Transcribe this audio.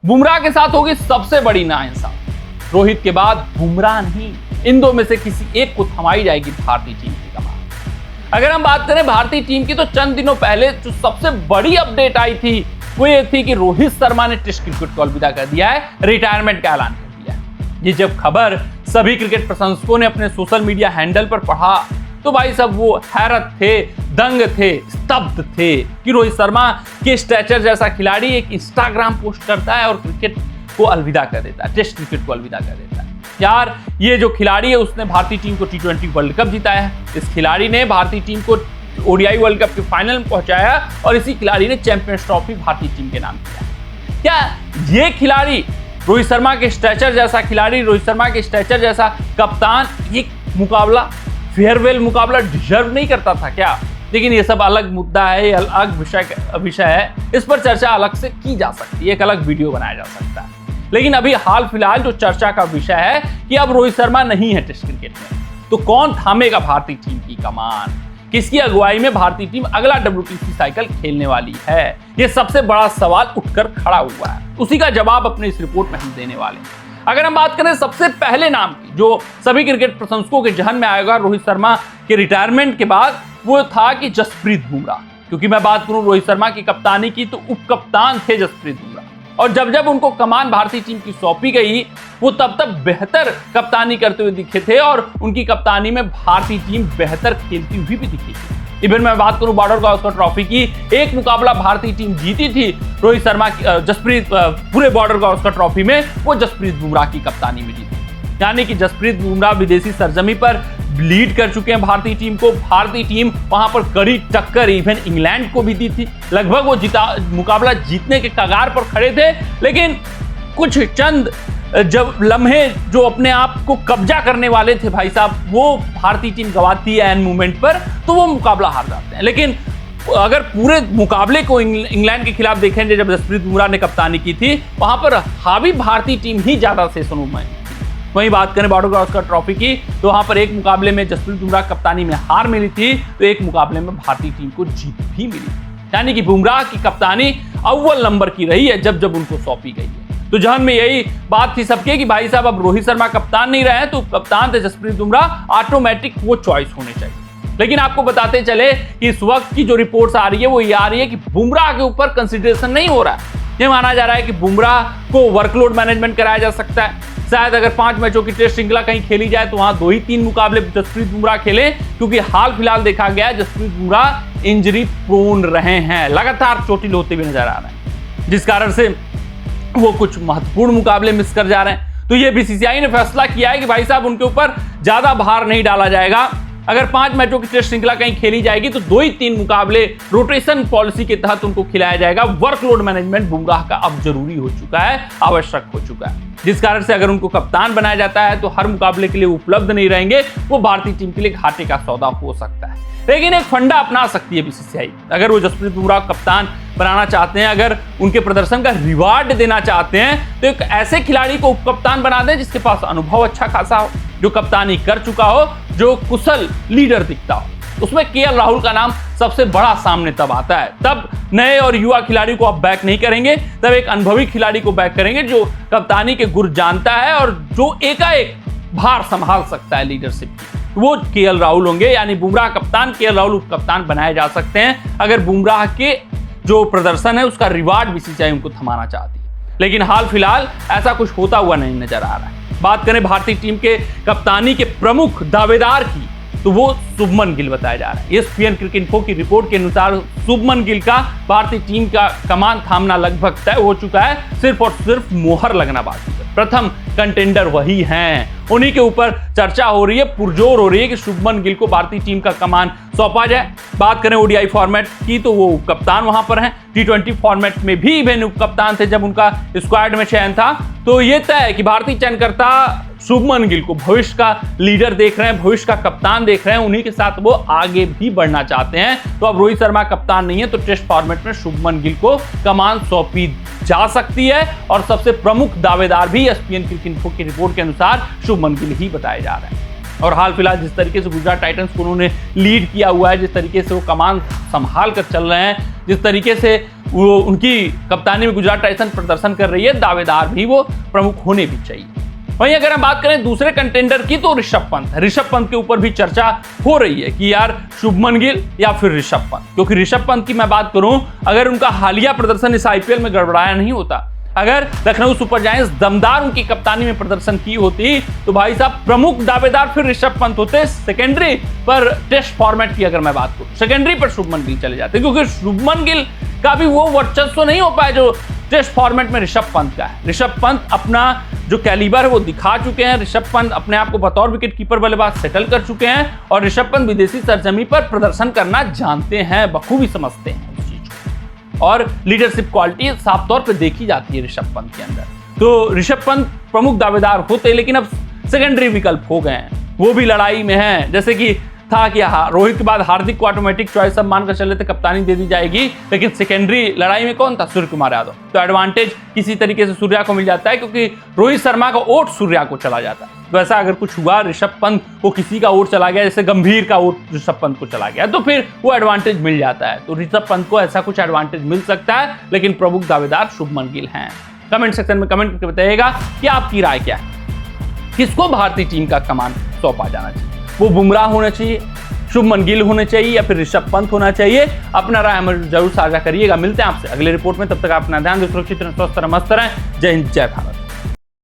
बुमराह के साथ होगी सबसे बड़ी नाइंसाफी। रोहित के बाद बुमराह नहीं, इन दो में से किसी एक को थमाई जाएगी भारतीय टीम की कमान। अगर हम बात करें भारतीय टीम की, तो चंद दिनों पहले जो सबसे बड़ी अपडेट आई थी वो ये थी कि रोहित शर्मा ने टेस्ट क्रिकेट को अलविदा कर दिया है, रिटायरमेंट का ऐलान कर दिया है। ये जब खबर सभी क्रिकेट प्रशंसकों ने अपने सोशल मीडिया हैंडल पर पढ़ा तो भाई सब वो हैरत थे, दंग थे, स्तब्ध थे कि रोहित शर्मा के स्टैचर जैसा खिलाड़ी एक इंस्टाग्राम पोस्ट करता है और क्रिकेट को अलविदा कर देता है, टेस्ट क्रिकेट को अलविदा कर देता है। यार, ये जो खिलाड़ी है उसने भारतीय टीम को T20 वर्ल्ड कप जिताया है, इस खिलाड़ी ने भारतीय टीम को ODI वर्ल्ड कप के फाइनल में पहुंचाया और इसी खिलाड़ी ने चैंपियंस ट्रॉफी भारतीय टीम के नाम किया। क्या ये खिलाड़ी रोहित शर्मा के स्टैचर जैसा खिलाड़ी, रोहित शर्मा के स्टैचर जैसा कप्तान एक मुकाबला, फेयरवेल मुकाबला डिजर्व नहीं करता था क्या? लेकिन ये सब अलग मुद्दा है, अलग विषय है, इस पर चर्चा अलग से की जा सकती है, एक अलग वीडियो बनाया जा सकता है। लेकिन अभी हाल फिलहाल जो चर्चा का विषय है कि अब रोहित शर्मा नहीं है टेस्ट क्रिकेट में, तो कौन थामेगा भारतीय टीम की कमान? किसकी अगुवाई में भारतीय टीम अगला WTC साइकिल खेलने वाली है? ये सबसे बड़ा सवाल उठकर खड़ा हुआ है। उसी का जवाब अपनी इस रिपोर्ट में हम देने वाले हैं। अगर हम बात करें सबसे पहले नाम की जो सभी क्रिकेट प्रशंसकों के जहन में आएगा रोहित शर्मा के रिटायरमेंट के बाद, वो था कि जसप्रीत बुमराह। क्योंकि मैं बात करूं रोहित शर्मा की कप्तानी की, तो उप कप्तान थे जसप्रीत बुमराह, और जब जब उनको कमान भारतीय टीम की सौंपी गई वो तब तब बेहतर कप्तानी करते हुए दिखे थे और उनकी कप्तानी में भारतीय टीम बेहतर खेलती हुई भी दिखी थी। इवन मैं बात करूं बॉर्डर गावस्कर ट्रॉफी की, एक मुकाबला भारतीय टीम जीती थी रोहित शर्मा जसप्रीत पूरे बॉर्डर गावस्कर ट्रॉफी में वो जसप्रीत बुमराह की कप्तानी में जीती। यानी कि जसप्रीत बुमराह विदेशी सरजमी पर लीड कर चुके हैं भारतीय टीम को। भारतीय टीम वहां पर कड़ी टक्कर इवन इंग्लैंड को भी दी थी, लगभग वो मुकाबला जीतने के कगार पर खड़े थे, लेकिन कुछ चंद जब लम्हे जो अपने आप को कब्जा करने वाले थे भाई साहब, वो भारतीय टीम गवाती है एंड मोमेंट पर, तो वो मुकाबला हार जाते हैं। लेकिन अगर पूरे मुकाबले को इंग्लैंड के खिलाफ देखेंगे, जब जसप्रीत बुमराह ने कप्तानी की थी, वहां पर हावी भारतीय टीम ही ज्यादा से सुनूमा है। वहीं बात करें बॉर्डर गावस्कर ट्रॉफी की, तो वहां पर एक मुकाबले में जसप्रीत बुमराह कप्तानी में हार मिली थी, तो एक मुकाबले में भारतीय टीम को जीत भी मिली। यानी कि बुमराह की कप्तानी अव्वल नंबर की रही है जब जब उनको सौंपी गई है। तो जहन में यही बात थी सबके कि भाई साहब अब रोहित शर्मा कप्तान नहीं रहे, तो कप्तान थे जसप्रीत बुमराह, ऑटोमेटिक वो चॉइस होने चाहिए। लेकिन आपको बताते चले कि इस वक्त की जो रिपोर्ट्स आ रही है वो ये आ रही है कि बुमराह के ऊपर कंसिडरेशन नहीं हो रहा है। ये माना जा रहा है कि बुमराह को वर्कलोड मैनेजमेंट कराया जा सकता है। शायद अगर 5 मैचों की टेस्ट श्रृंखला कहीं खेली जाए तो वहां 2 ही 3 मुकाबले जसप्रीत बुमराह खेले, क्योंकि हाल फिलहाल देखा गया जसप्रीत बुमराह इंजरी प्रोन रहे हैं, लगातार चोटिल होते हुए नजर आ रहे हैं, जिस कारण से वो कुछ महत्वपूर्ण मुकाबले मिस कर जा रहे हैं। तो ये BCCI ने फैसला किया है कि भाई साहब उनके ऊपर ज्यादा भार नहीं डाला जाएगा। अगर 5 मैचों की टेस्ट श्रृंखला कहीं खेली जाएगी तो 2 ही 3 मुकाबले रोटेशन पॉलिसी के तहत उनको खिलाया जाएगा। वर्कलोड मैनेजमेंट बुमराह का अब जरूरी हो चुका है, आवश्यक हो चुका है, जिस कारण से अगर उनको कप्तान बनाया जाता है तो हर मुकाबले के लिए उपलब्ध नहीं रहेंगे, वो भारतीय टीम के लिए घाटे का सौदा हो सकता है। लेकिन एक फंडा अपना सकती है BCCI, अगर वो जसप्रीत बुमराह कप्तान बनाना चाहते हैं, अगर उनके प्रदर्शन का रिवार्ड देना चाहते हैं, तो एक ऐसे खिलाड़ी को उप कप्तान बना दें जिसके पास अनुभव अच्छा खासा हो, जो कप्तानी कर चुका हो, जो कुशल लीडर दिखता हो। उसमें KL राहुल का नाम सबसे बड़ा सामने तब आता है। तब नए और युवा खिलाड़ी को आप बैक नहीं करेंगे, तब एक अनुभवी खिलाड़ी को बैक करेंगे जो कप्तानी के गुर जानता है और जो एकाएक भार संभाल सकता है लीडरशिप की। वो KL राहुल होंगे, यानी बुमराह कप्तान, KL राहुल उप कप्तान बनाए जा सकते हैं अगर बुमराह के जो प्रदर्शन है उसका रिवार्ड BCCI उनको थमाना चाहती है। लेकिन हाल फिलहाल ऐसा कुछ होता हुआ नहीं नजर आ रहा है। बात करें भारतीय टीम के कप्तानी के प्रमुख दावेदार की, तो वो शुभमन गिल बताया जा रहा है। ESPN क्रिकेट इन्फो की रिपोर्ट के अनुसार शुभमन गिल का भारतीय टीम का कमान थामना लगभग तय हो चुका है, सिर्फ और सिर्फ मोहर लगना बाकी है। प्रथम कंटेंडर वही हैं, उन्हीं के ऊपर चर्चा हो रही है, पुरजोर हो रही है कि शुभमन गिल को भारतीय टीम का कमान सौंपा जाए। बात करें ODI फॉर्मेट की, तो वो कप्तान वहां पर हैं। T20 फॉर्मेट में भी इवन उप कप्तान थे जब उनका स्क्वाड में चयन था। तो ये तय है कि भारतीय चयनकर्ता शुभमन गिल को भविष्य का लीडर देख रहे हैं, भविष्य का कप्तान देख रहे हैं, उन्हीं के साथ वो आगे भी बढ़ना चाहते हैं। तो अब रोहित शर्मा कप्तान नहीं है, तो टेस्ट फॉर्मेट में शुभमन गिल को कमान सौंपी जा सकती है, और सबसे प्रमुख दावेदार भी ESPN क्रिकेट इन्फो की रिपोर्ट के अनुसार शुभमन गिल ही बताए जा रहे हैं। और हाल फिलहाल जिस तरीके से गुजरात टाइटंस को उन्होंने लीड किया हुआ है, जिस तरीके से वो कमान संभाल कर चल रहे हैं, जिस तरीके से वो उनकी कप्तानी में गुजरात टाइटंस प्रदर्शन कर रही है, दावेदार भी वो प्रमुख होने भी चाहिए। वहीं अगर हम बात करें दूसरे कंटेंडर की तो ऋषभ पंत के ऊपर भी चर्चा हो रही है कि यार शुभमन गिल या फिर ऋषभ पंत, क्योंकि ऋषभ पंत की मैं बात करूं, अगर उनका हालिया प्रदर्शन इस आईपीएल में गड़बड़ाया नहीं होता, अगर लखनऊ सुपर जायंट्स दमदार उनकी कप्तानी में प्रदर्शन की होती, तो भाई साहब प्रमुख दावेदार फिर ऋषभ पंत होते। सेकेंडरी पर टेस्ट फॉर्मेट की अगर मैं बात करूं, सेकेंडरी पर शुभमन गिल चले जाते, क्योंकि शुभमन गिल का भी वो वर्चस्व नहीं हो पाया जो टेस्ट फॉर्मेट में ऋषभ पंत का है। ऋषभ पंत अपना जो कैलिबर है वो दिखा चुके हैं। ऋषभ पंत अपने आप को बतौर विकेट कीपर बल्लेबाज सेटल कर चुके हैं और ऋषभ पंत विदेशी सरजमी पर प्रदर्शन करना जानते हैं, बखूबी समझते हैं उस चीज को, और लीडरशिप क्वालिटी साफ तौर पर देखी जाती है ऋषभ पंत के अंदर। तो ऋषभ पंत प्रमुख दावेदार होते, लेकिन अब सेकेंडरी विकल्प हो गए हैं, वो भी लड़ाई में हैं। जैसे कि था कि रोहित के बाद हार्दिक को ऑटोमेटिक चॉइस सब मानकर चले थे, कप्तानी दे दी जाएगी, लेकिन सेकेंडरी लड़ाई में कौन था? सूर्य कुमार यादव। तो एडवांटेज किसी तरीके से सूर्या को मिल जाता है, क्योंकि रोहित शर्मा का वोट सूर्या को चला जाता है। तो ऐसा अगर कुछ हुआ, ऋषभ पंत को किसी का वोट चला गया, जैसे गंभीर का वोट ऋषभ पंत को चला गया, तो फिर वो एडवांटेज मिल जाता है। तो ऋषभ पंत को ऐसा कुछ एडवांटेज मिल सकता है, लेकिन प्रमुख दावेदार शुभमन गिल हैं। कमेंट सेक्शन में कमेंट करके बताइएगा कि आपकी राय क्या है, किसको भारतीय टीम का कमान सौंपा जाना चाहिए? वो बुमराह होना चाहिए, शुभमन गिल होने चाहिए, या फिर ऋषभ पंत होना चाहिए? अपना राय हमें जरूर साझा करिएगा। मिलते हैं आपसे अगले रिपोर्ट में, तब तक आप अपना ध्यान दें, सुरक्षित रहें, स्वस्थ रहें, मस्त रहें। जय हिंद, जय भारत।